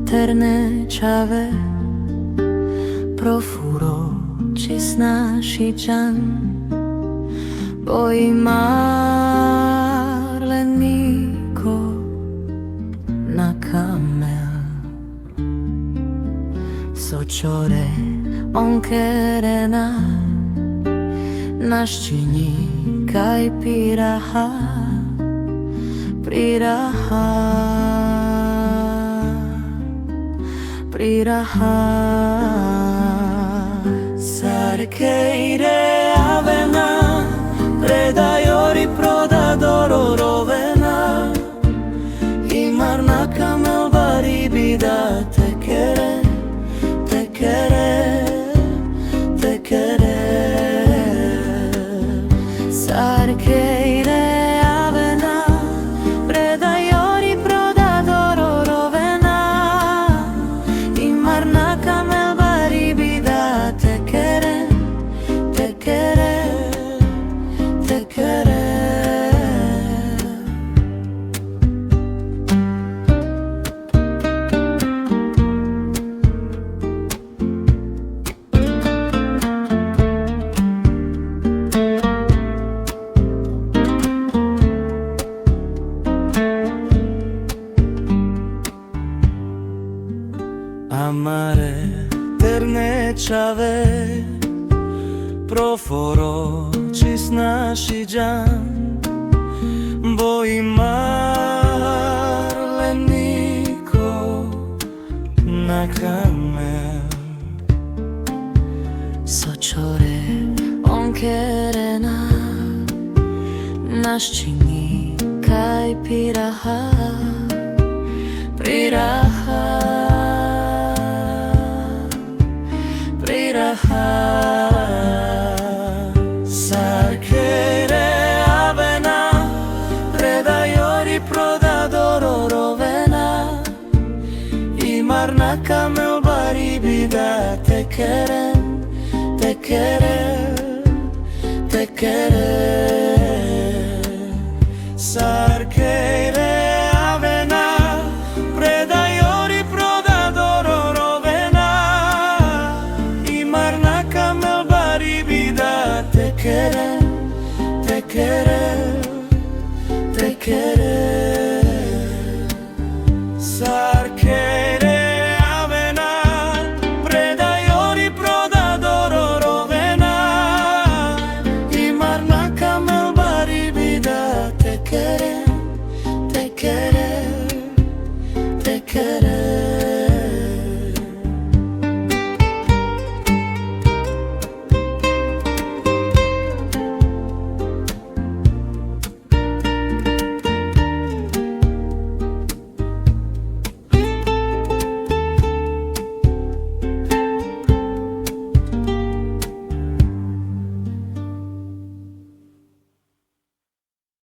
ternečave profuro cisnašičan boji marleniko na kamel sočore onkerena naščini kaj piraha Priraha Sarkeire avena Predajori prodadoro rovena Imarna kamel baribida tekere Sarkeire avena Predajori prodadoro rovena Imarna kamel baribida tekere Amare ternečave proforo cisnašiđan boji marleniko na kamel sočore onkerena naščini kaj piraha Sarkeire avena Predajori prodadoro rovena Imarna kamel baribida tekere Sarkeire avena Predajori prodadoro rovena Imarna kamel baribida tekere